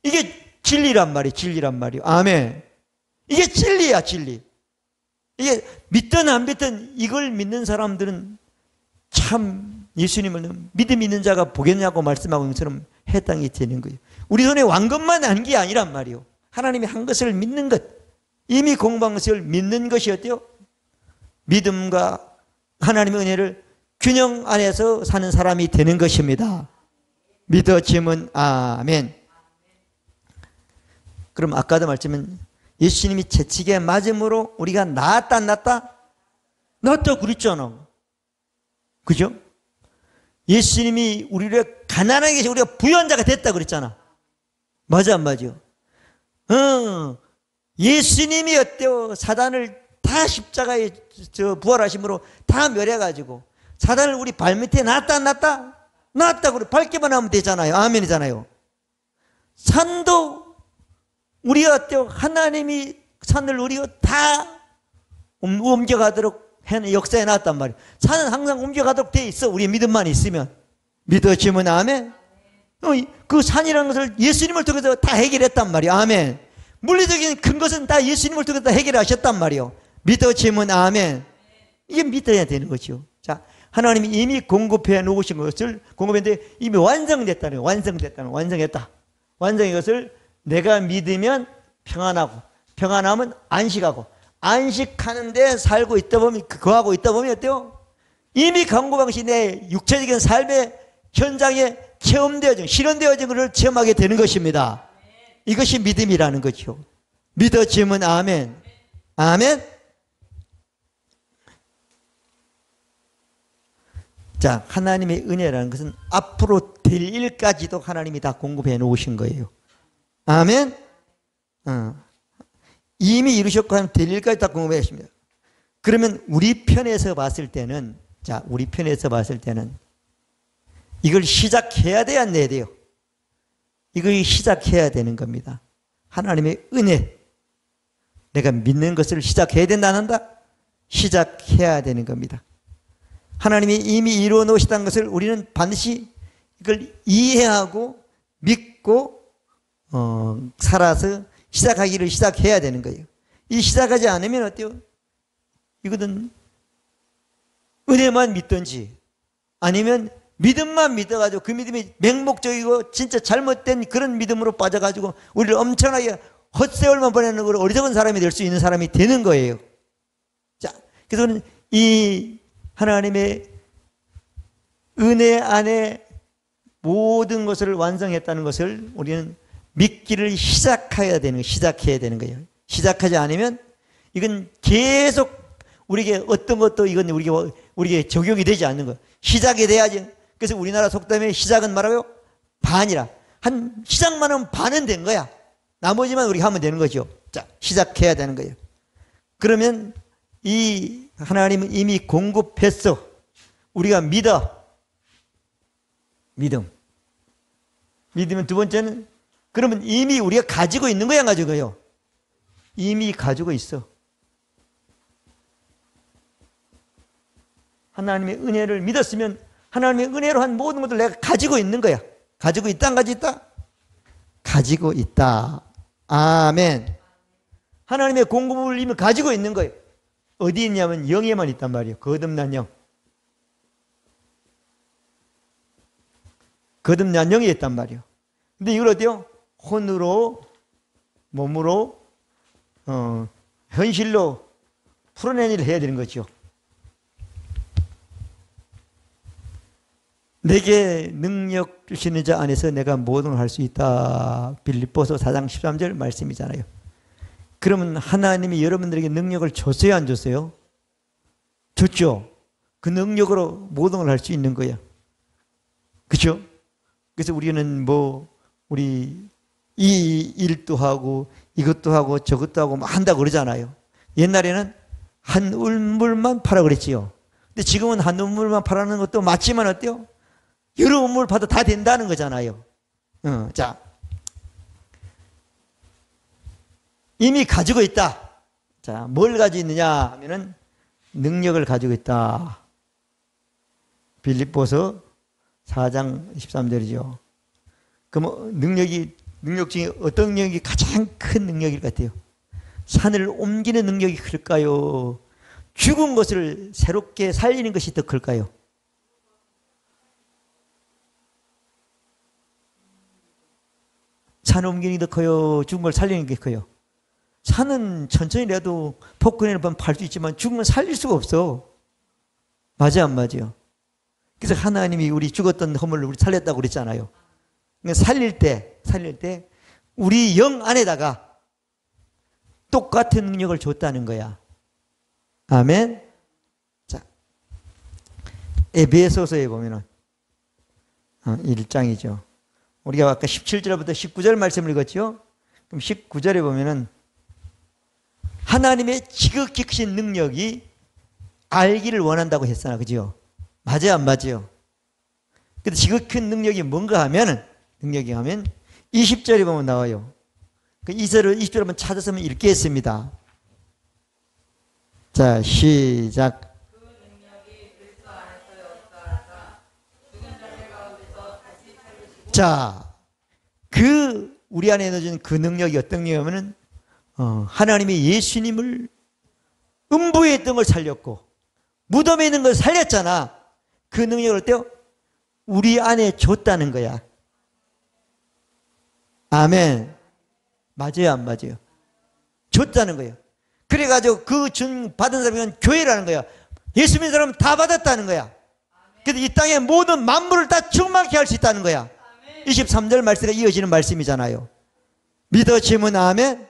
Speaker 1: 이게 진리란 말이에요. 아멘. 이게 진리야, 진리. 이게 믿든 안 믿든 이걸 믿는 사람들은 참 예수님을 믿음 있는 자가 보겠냐고 말씀하고 있는 것처럼 해당이 되는 거예요. 우리 손에 왕것만 한 게 아니란 말이요. 하나님이 한 것을 믿는 것, 이미 공부한 것을 믿는 것이 어때요? 믿음과 하나님의 은혜를 균형 안에서 사는 사람이 되는 것입니다. 믿어지면 아멘. 그럼 아까도 말했지만 예수님이 채찍에 맞음으로 우리가 나았다 안 나았다? 나았다 그랬잖아. 그죠? 예수님이 우리를 가난하게 해서 우리가 부유한자가 됐다 그랬잖아. 맞아 안 맞아? 예수님이 어때요? 사단을 다 십자가에 부활하심으로 다 멸해가지고 사단을 우리 발밑에 놨다 안 놨다? 놨다 그래. 밟기만 하면 되잖아요. 아멘이잖아요. 산도 우리가 어때요? 하나님이 산을 우리가 다 옮겨가도록 역사에 놨단 말이에요. 산은 항상 옮겨가도록 돼 있어. 우리의 믿음만 있으면. 믿어지면 아멘. 그 산이라는 것을 예수님을 통해서 다 해결했단 말이에요. 아멘. 물리적인 큰 것은 다 예수님을 통해서 다 해결하셨단 말이에요. 믿어지면 아멘. 이게 믿어야 되는 거죠. 자, 하나님이 이미 공급해 놓으신 것을 공급했는데 이미 완성됐다는 거예요. 완성했다. 완성의 것을 내가 믿으면 평안하고, 평안하면 안식하고, 안식하는데 살고 있다 보면, 거하고 있다 보면 어때요? 이미 강구방시 내 육체적인 삶의 현장에 체험되어진, 실현되어진 것을 체험하게 되는 것입니다. 이것이 믿음이라는 거죠. 믿어지면 아멘. 아멘. 자, 하나님의 은혜라는 것은 앞으로 될 일까지도 하나님이 다 공급해 놓으신 거예요. 아멘. 이미 이루셨고 하면 될 일까지 다 공급해 주십니다. 그러면 우리 편에서 봤을 때는, 자, 우리 편에서 봤을 때는 이걸 시작해야 돼야 안 돼요? 이걸 시작해야 되는 겁니다. 하나님의 은혜. 내가 믿는 것을 시작해야 된다 안 한다? 시작해야 되는 겁니다. 하나님이 이미 이루어 놓으셨다는 것을 우리는 반드시 이걸 이해하고 믿고 살아서 시작하기를 시작해야 되는 거예요. 이 시작하지 않으면 어때요? 이거는 은혜만 믿든지 아니면 믿음만 믿어가지고 그 믿음이 맹목적이고 진짜 잘못된 그런 믿음으로 빠져가지고 우리를 엄청나게 헛세월만 보내는 걸 어리석은 사람이 될 수 있는 사람이 되는 거예요. 자, 그래서 이 하나님의 은혜 안에 모든 것을 완성했다는 것을 우리는 믿기를 시작해야 되는 거예요. 시작하지 않으면 이건 계속 우리에게 어떤 것도 이건 우리에게 적용이 되지 않는 거예요. 시작이 돼야지. 그래서 우리나라 속담에 시작은 말하고요. 반이라. 한 시작만 하면 반은 된 거야. 나머지만 우리가 하면 되는 거죠. 자, 시작해야 되는 거예요. 그러면 이 하나님은 이미 공급했어. 우리가 믿어. 믿으면 두 번째는 그러면 이미 우리가 가지고 있는 거야, 가지고요? 이미 가지고 있어. 하나님의 은혜를 믿었으면 하나님의 은혜로 한 모든 것들 내가 가지고 있는 거야. 가지고 있다, 안 가지고 있다? 가지고 있다. 아멘. 하나님의 공급을 이미 가지고 있는 거예요. 어디 있냐면 영에만 있단 말이에요. 거듭난 영. 거듭난 영이 있단 말이에요. 근데 이걸 어때요? 혼으로, 몸으로, 현실로 풀어낸 일을 해야 되는 거죠. 내게 능력 주시는 자 안에서 내가 모든 걸 할 수 있다. 빌립보서 4장 13절 말씀이잖아요. 그러면 하나님이 여러분들에게 능력을 줬어요, 안 줬어요? 줬죠. 그 능력으로 모든 걸 할 수 있는 거야. 그렇죠? 그래서 우리는 우리 이 일도 하고 이것도 하고 저것도 하고 막 한다고 그러잖아요. 옛날에는 한 우물만 파라 그랬지요. 근데 지금은 한 우물만 파라는 것도 맞지만 어때요? 여러 우물 파도 다 된다는 거잖아요. 자, 이미 가지고 있다. 자, 뭘 가지고 있느냐 하면은 능력을 가지고 있다. 빌립보서 4장 13절이죠. 그럼 능력 중에 어떤 능력이 가장 큰 능력일 것 같아요? 산을 옮기는 능력이 클까요? 죽은 것을 새롭게 살리는 것이 더 클까요? 산 옮기는 게 더 커요? 죽은 걸 살리는 게 커요? 산은 천천히라도 포크레인을 팔 수 있지만 죽은 건 살릴 수가 없어. 맞아 안 맞아요? 그래서 하나님이 우리 죽었던 허물을 우리 살렸다고 그랬잖아요. 그러니까 살릴 때 우리 영 안에다가 똑같은 능력을 줬다는 거야. 아멘. 자, 에베소서에 보면은 1장이죠. 우리가 아까 17절부터 19절 말씀을 읽었죠. 그럼 19절에 보면은 하나님의 지극히 크신 능력이 알기를 원한다고 했잖아. 그죠? 맞아요, 안 맞아요? 근데 지극히 큰 능력이 뭔가 하면은, 20절에 보면 나와요. 그 20절을 한번 찾아서 읽겠습니다. 자, 시작. 자, 우리 안에 넣어진 그 능력이 어떤 능력이냐면은, 하나님이 예수님을 음부에 있던 걸 살렸고, 무덤에 있는 걸 살렸잖아. 그 능력을 어때요? 우리 안에 줬다는 거야. 아멘. 맞아요, 안 맞아요? 줬다는 거예요. 그래가지고 그 준 받은 사람은 교회라는 거야. 예수 믿는 사람은 다 받았다는 거야. 그래서 이 땅의 모든 만물을 다 충만케 할 수 있다는 거야. 23절 말씀가 이어지는 말씀이잖아요. 믿어지면 아멘.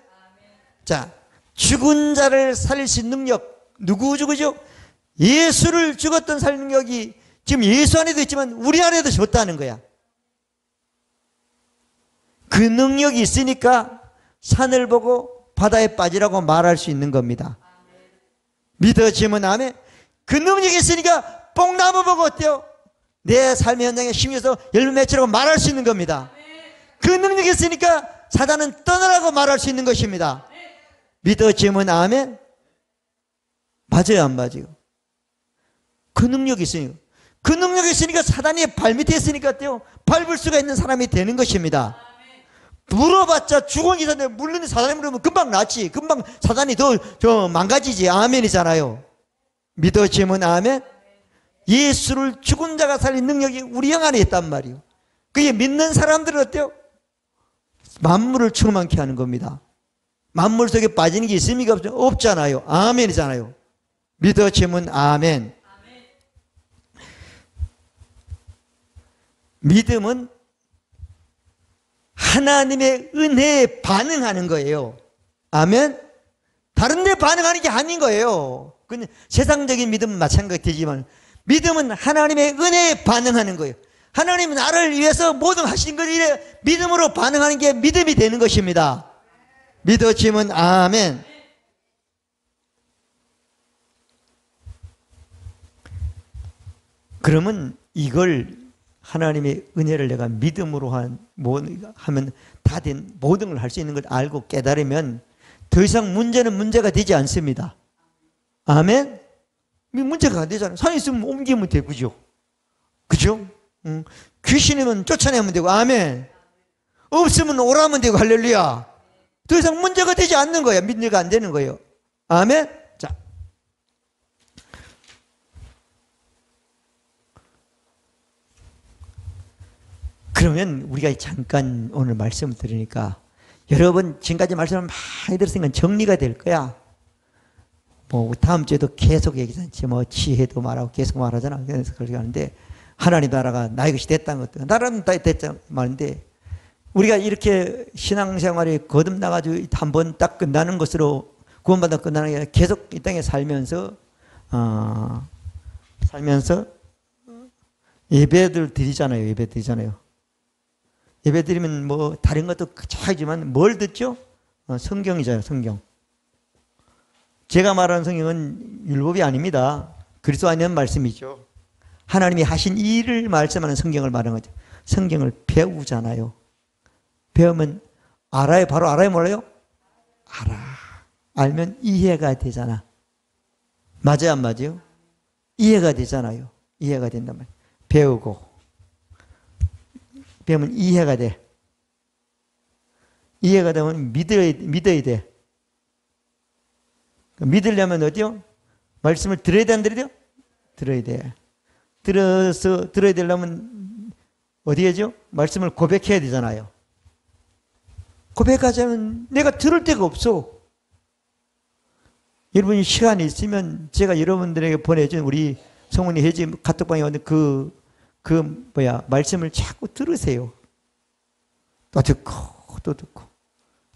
Speaker 1: 자, 죽은 자를 살릴 수 있는 능력, 누구 죽으죠? 예수를 죽었던 살린 능력이 지금 예수 안에도 있지만 우리 안에도 줬다는 거야. 그 능력이 있으니까 산을 보고 바다에 빠지라고 말할 수 있는 겁니다. 믿어지면 아멘. 그 능력이 있으니까 뽕나무 보고 어때요? 내 삶의 현장에 심겨서 열매 맺으라고 말할 수 있는 겁니다. 그 능력이 있으니까 사단은 떠나라고 말할 수 있는 것입니다. 믿어지면 아멘. 맞아요, 안 맞아요? 그 능력이 있으니까. 그 능력이 있으니까 사단이 발밑에 있으니까 어때요? 밟을 수가 있는 사람이 되는 것입니다. 물어봤자 죽은 기사인데 물론 사단이 물으면 금방 낫지. 금방 사단이 더 망가지지. 아멘이잖아요. 믿어지면 아멘. 예수를 죽은 자가 살린 능력이 우리 영 안에 있단 말이에요. 그게 믿는 사람들은 어때요? 만물을 충만케 하는 겁니다. 만물 속에 빠지는 게 있습니까? 없잖아요. 아멘이잖아요. 믿어지면 아멘. 믿음은 하나님의 은혜에 반응하는 거예요. 아멘. 다른 데 반응하는 게 아닌 거예요. 근데 세상적인 믿음은 마찬가지지만 믿음은 하나님의 은혜에 반응하는 거예요. 하나님은 나를 위해서 모든 하신 것을 믿음으로 반응하는 게 믿음이 되는 것입니다. 믿어지면 아멘. 그러면 이걸 하나님의 은혜를 내가 믿음으로 하면 다 된 모든 걸 할 수 있는 걸 알고 깨달으면 더 이상 문제는 문제가 되지 않습니다. 아멘? 문제가 안 되잖아요. 산 있으면 옮기면 되고죠. 그죠? 귀신이면 쫓아내면 되고, 아멘. 없으면 오라면 되고, 할렐루야. 더 이상 문제가 되지 않는 거예요. 문제가 안 되는 거예요. 아멘? 자. 그러면 우리가 잠깐 오늘 말씀을 들으니까 여러분 지금까지 말씀을 많이 들었으니까 정리가 될 거야. 뭐 다음 주에도 계속 얘기하지. 뭐 지혜도 말하고 계속 말하잖아. 그래서 그렇게 하는데 하나님 나라가 나의 것이 됐다는 것도 나라는 다 됐다 말인데 우리가 이렇게 신앙생활이 거듭나가지고 한 번 딱 끝나는 것으로 구원받아 끝나는 게 아니라 계속 이 땅에 살면서 예배들 드리잖아요. 예배 드리잖아요. 예배 드리면 뭐 다른 것도 하지만 뭘 듣죠? 성경이잖아요. 성경. 제가 말하는 성경은 율법이 아닙니다. 그리스도 안에 있는 말씀이죠. 하나님이 하신 일을 말씀하는 성경을 말하는 거죠. 성경을 배우잖아요. 배우면 알아요? 바로 알아요? 몰라요? 알아. 알면 이해가 되잖아. 맞아요? 안 맞아요? 이해가 되잖아요. 이해가 된단 말이에요. 배우고. 배우면 이해가 돼. 이해가 되면 믿어야 돼. 믿으려면 어디요? 말씀을 들어야 돼, 안 들어야 돼요? 들어야 돼. 들어야 되려면 어디에죠? 말씀을 고백해야 되잖아요. 고백하자면 내가 들을 데가 없어. 여러분이 시간이 있으면 제가 여러분들에게 보내준 우리 성훈이 혜지 카톡방에 오는 말씀을 자꾸 들으세요. 또 듣고, 또 듣고,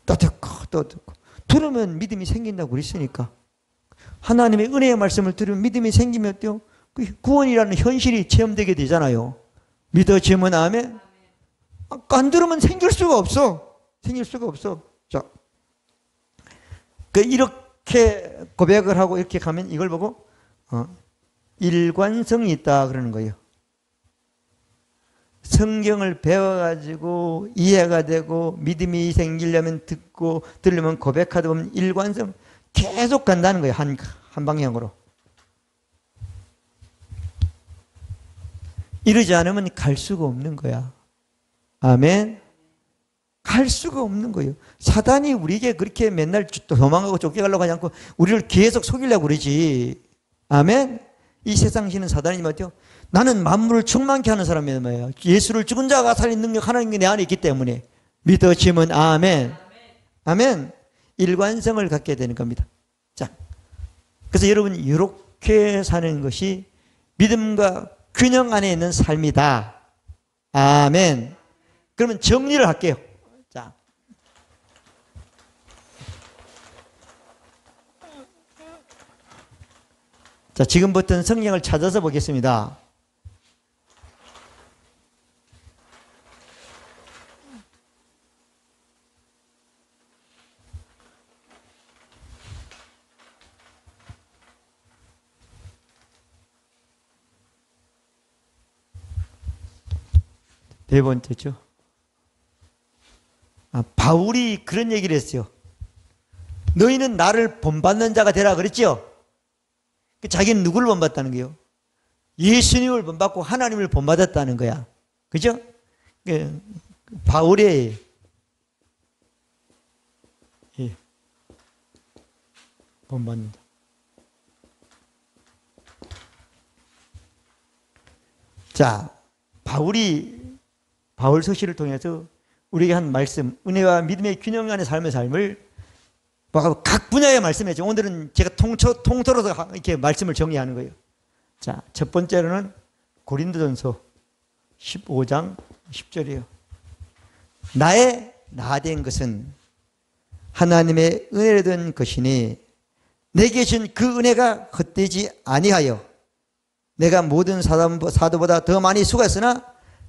Speaker 1: 또 듣고, 또 듣고. 들으면 믿음이 생긴다고 그랬으니까. 하나님의 은혜의 말씀을 들으면 믿음이 생기면 어때요? 그 구원이라는 현실이 체험되게 되잖아요. 믿어지면 아멘. 안 들으면 생길 수가 없어. 생길 수가 없어. 자, 이렇게 고백을 하고 이렇게 가면 이걸 보고 일관성이 있다 그러는 거예요. 성경을 배워가지고 이해가 되고 믿음이 생기려면 듣고 들으면 고백하다 보면 일관성 계속 간다는 거예요. 한 방향으로. 이러지 않으면 갈 수가 없는 거야. 아멘. 갈 수가 없는 거예요. 사단이 우리에게 그렇게 맨날 도망가고 쫓겨가려고 하지 않고 우리를 계속 속이려고 그러지. 아멘. 이 세상 신은 사단이 말이요. 나는 만물을 충만케 하는 사람이란 말이에요. 예수를 죽은 자가 살린 능력 하나님이 내 안에 있기 때문에 믿어지면 아멘. 아멘. 일관성을 갖게 되는 겁니다. 자, 그래서 여러분 이렇게 사는 것이 믿음과 균형 안에 있는 삶이다. 아멘. 그러면 정리를 할게요. 자, 지금부터는 성경을 찾아서 보겠습니다. 네 번째죠. 바울이 그런 얘기를 했어요. 너희는 나를 본받는 자가 되라 그랬죠? 자기는 누구를 본받았다는 거예요? 예수님을 본받고 하나님을 본받았다는 거야. 그죠? 바울의 본받는다. 자, 바울 서시를 통해서 우리에게 한 말씀, 은혜와 믿음의 균형 안의 삶을 각 분야의 말씀이죠. 오늘은 제가 통틀어서 이렇게 말씀을 정리하는 거예요. 자, 첫 번째로는 고린도전서 15장 10절이에요. 나의 나된 것은 하나님의 은혜로 된 것이니 내게 준 그 은혜가 헛되지 아니하여 내가 모든 사도보다 더 많이 수고했으나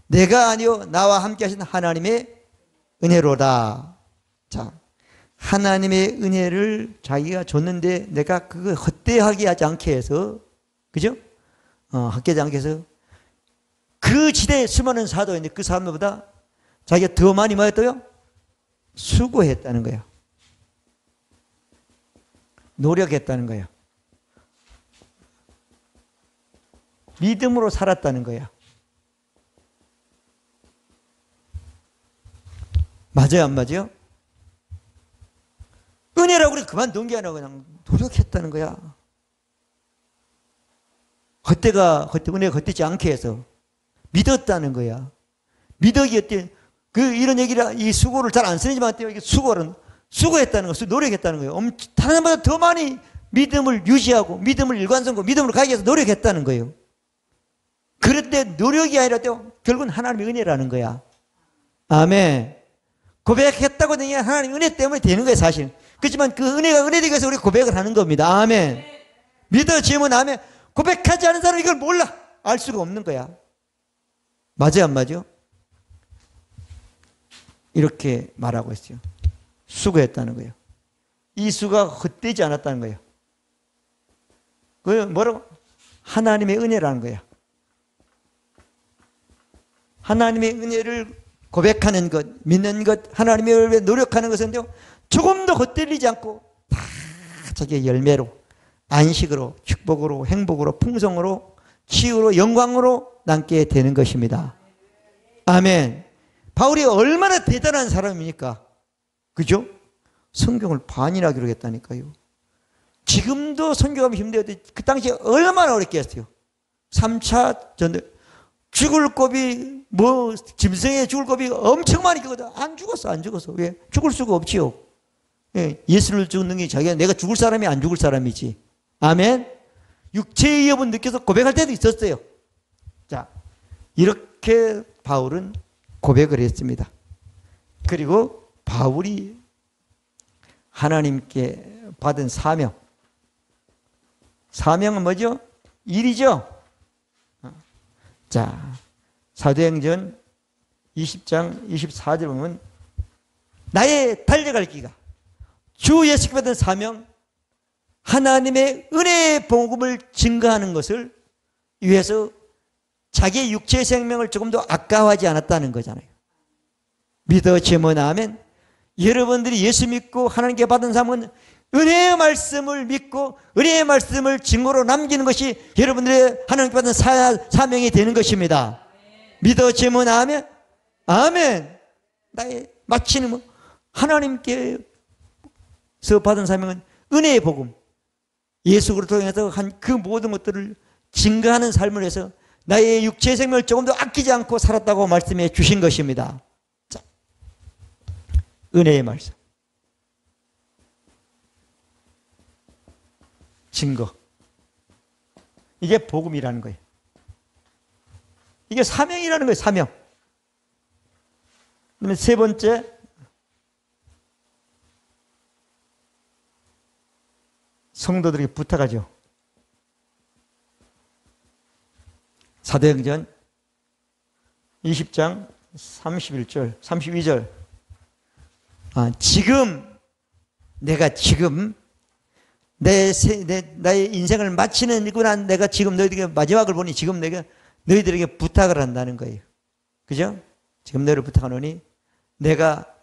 Speaker 1: 내가 아니요 나와 함께 하신 하나님의 은혜로다. 자, 하나님의 은혜를 자기가 줬는데 내가 그거 헛되하게 하지 않게 해서, 그죠? 헛되지 않게 해서 그 시대에 수많은 사도인데 그 사람들보다 자기가 더 많이 뭐 했어요? 수고했다는 거예요. 노력했다는 거예요. 믿음으로 살았다는 거예요. 맞아요, 안 맞아요? 은혜라고 그래 그만둔 게 아니라 그냥 노력했다는 거야. 은혜가 헛되지 않게 해서 믿었다는 거야. 믿었기 어때? 이런 얘기를, 이 수고를 잘 안 쓰지만 어때요? 이게 수고했다는 거, 노력했다는 거예요. 다른 사람보다 더 많이 믿음을 유지하고, 믿음을 일관성고, 믿음으로 가기 위해서 노력했다는 거예요. 그런데 노력이 아니라 결국은 하나님의 은혜라는 거야. 아멘. 고백했다고 되니 하나님 은혜 때문에 되는 거예요, 사실. 그렇지만 그 은혜가 은혜되기 위해서 우리가 고백을 하는 겁니다. 아멘. 믿어지면 아멘. 고백하지 않은 사람은 이걸 몰라. 알 수가 없는 거야. 맞아요, 안 맞아요? 이렇게 말하고 있어요. 수고했다는 거예요. 이 수가 헛되지 않았다는 거예요. 그 뭐라고? 하나님의 은혜라는 거예요. 하나님의 은혜를 고백하는 것, 믿는 것, 하나님의 은혜를 노력하는 것은 조금도 헛되리지 않고 다 자기의 열매로, 안식으로, 축복으로, 행복으로, 풍성으로, 치유로, 영광으로 남게 되는 것입니다. 아멘. 바울이 얼마나 대단한 사람입니까? 그죠? 성경을 반이나 기록했다니까요. 지금도 선교하면 힘들어도 그 당시에 얼마나 어렵겠어요. 3차 전쟁. 죽을 고비, 짐승에 죽을 고비 엄청 많이 있거든. 안 죽었어. 왜? 죽을 수가 없지요. 예, 예수를 죽는 게 자기가 내가 죽을 사람이 안 죽을 사람이지. 아멘. 육체의 위협은 느껴서 고백할 때도 있었어요. 자, 이렇게 바울은 고백을 했습니다. 그리고 바울이 하나님께 받은 사명은 뭐죠? 일이죠. 자, 사도행전 20장 24절 보면 나의 달려갈 기가 주 예수께 받은 사명, 하나님의 은혜의 복음을 증거하는 것을 위해서 자기의 육체의 생명을 조금도 아까워하지 않았다는 거잖아요. 믿어지면 아멘. 여러분들이 예수 믿고 하나님께 받은 사명은 은혜의 말씀을 믿고 은혜의 말씀을 증거로 남기는 것이 여러분들의 하나님께 받은 사명이 되는 것입니다. 믿어지면 아멘. 아멘. 나의 마치는 하나님께서 받은 사명은 은혜의 복음, 예수 그리스도를 통해서 한 그 모든 것들을 증거하는 삶을 해서 나의 육체의 생명을 조금도 아끼지 않고 살았다고 말씀해 주신 것입니다. 자, 은혜의 말씀, 증거, 이게 복음이라는 거예요. 이게 사명이라는 거예요. 사명. 그다음에 세 번째, 성도들에게 부탁하죠. 사도행전 20장 31절, 32절. 내가 지금 나의 인생을 마치는 이구나. 내가 지금 너희들에게 마지막을 보니 지금 내가 너희들에게 부탁을 한다는 거예요. 그죠? 지금 너희를 부탁하노니 내가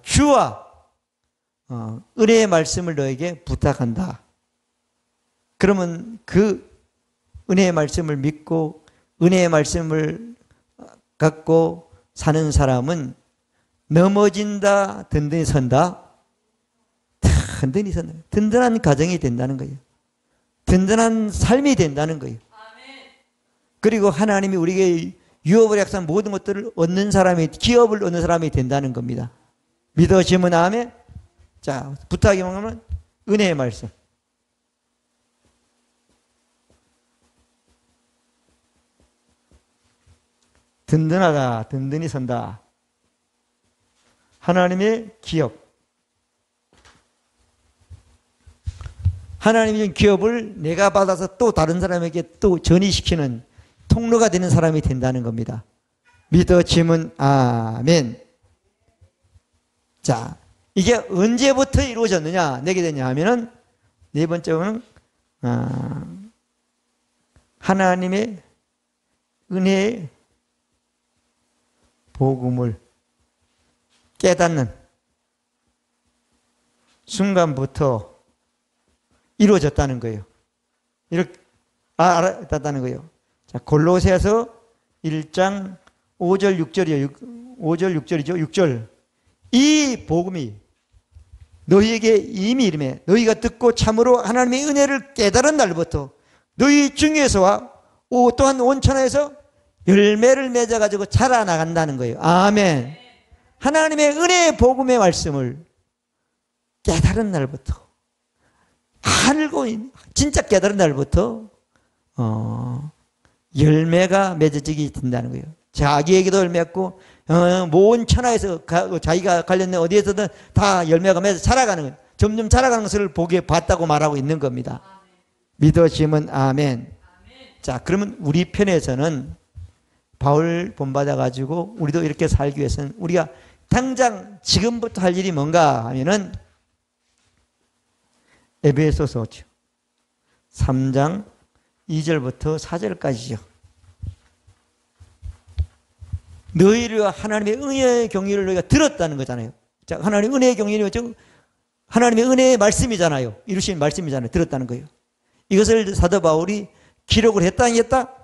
Speaker 1: 주와 은혜의 말씀을 너에게 부탁한다. 그러면 그 은혜의 말씀을 믿고 은혜의 말씀을 갖고 사는 사람은 넘어진다, 든든히 선다. 든든히 선다. 든든한 가정이 된다는 거예요. 든든한 삶이 된다는 거예요. 그리고 하나님이 우리에게 유업을 약속한 모든 것들을 얻는 사람이, 기업을 얻는 사람이 된다는 겁니다. 믿어지면 아멘. 자, 부탁이 뭐냐면 은혜의 말씀. 든든하다, 든든히 선다. 하나님의 기업. 하나님의 기업을 내가 받아서 또 다른 사람에게 또 전이시키는 통로가 되는 사람이 된다는 겁니다. 믿어지면 아멘. 자, 이게 언제부터 이루어졌느냐, 내게 되냐 하면은 네 번째는 하나님의 은혜의 복음을 깨닫는 순간부터 이루어졌다는 거예요. 이렇게 알았다는 거예요. 자, 골로새서 1장 5절 6절이요. 5절 6절이죠. 6절. 이 복음이 너희에게 이미 이름에 너희가 듣고 참으로 하나님의 은혜를 깨달은 날부터 너희 중에서와 또한 온 천하에서 열매를 맺어가지고 자라나간다는 거예요. 아멘. 하나님의 은혜의 복음의 말씀을 깨달은 날부터, 알고 진짜 깨달은 날부터 열매가 맺어지게 된다는 거예요. 자기에게도 열매였고 모든 천하에서 자기가 관련된 어디에서든 다 열매가 맺어 자라가는 거예요. 점점 자라가는 것을 보게 봤다고 말하고 있는 겁니다. 믿어지면 아멘. 자, 그러면 우리 편에서는 바울 본받아 가지고 우리도 이렇게 살기 위해서는 우리가 당장 지금부터 할 일이 뭔가 하면은 에베소서 3장 2절부터 4절까지죠. 너희를 하나님의 은혜의 경륜을 너희가 들었다는 거잖아요. 자, 하나님의 은혜의 경륜이 뭐죠? 하나님의 은혜의 말씀이잖아요. 이루신 말씀이잖아요. 들었다는 거예요. 이것을 사도 바울이 기록을 했다 안 했다?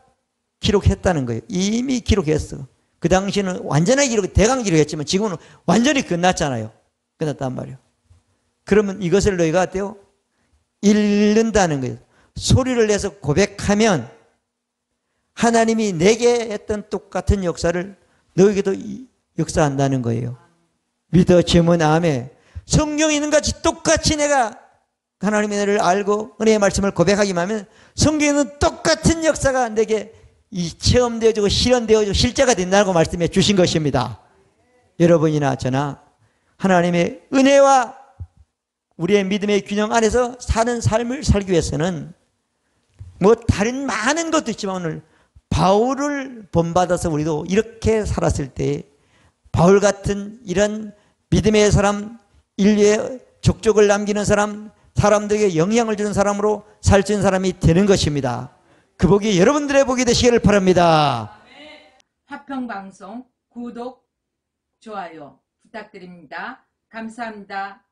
Speaker 1: 기록했다는 거예요. 이미 기록했어. 그 당시에는 완전하게 대강 기록했지만 지금은 완전히 끝났잖아요. 끝났단 말이에요. 그러면 이것을 너희가 어때요? 잃는다는 거예요. 소리를 내서 고백하면 하나님이 내게 했던 똑같은 역사를 너에게도 역사한다는 거예요. 믿어지면 아멘. 성경에 있는 같이 똑같이 내가 하나님의 은혜를 알고 은혜의 말씀을 고백하기만 하면 성경에 있는 똑같은 역사가 내게 체험되어지고 실현되어지고 실제가 된다고 말씀해 주신 것입니다. 여러분이나 저나 하나님의 은혜와 우리의 믿음의 균형 안에서 사는 삶을 살기 위해서는 뭐 다른 많은 것도 있지만 오늘 바울을 본받아서 우리도 이렇게 살았을 때 바울 같은 이런 믿음의 사람, 인류의 족적을 남기는 사람, 사람들에게 영향을 주는 사람으로 살 수 있는 사람이 되는 것입니다. 그 복이 여러분들의 복이 되시기를 바랍니다.
Speaker 2: 화평방송 구독, 좋아요 부탁드립니다. 감사합니다.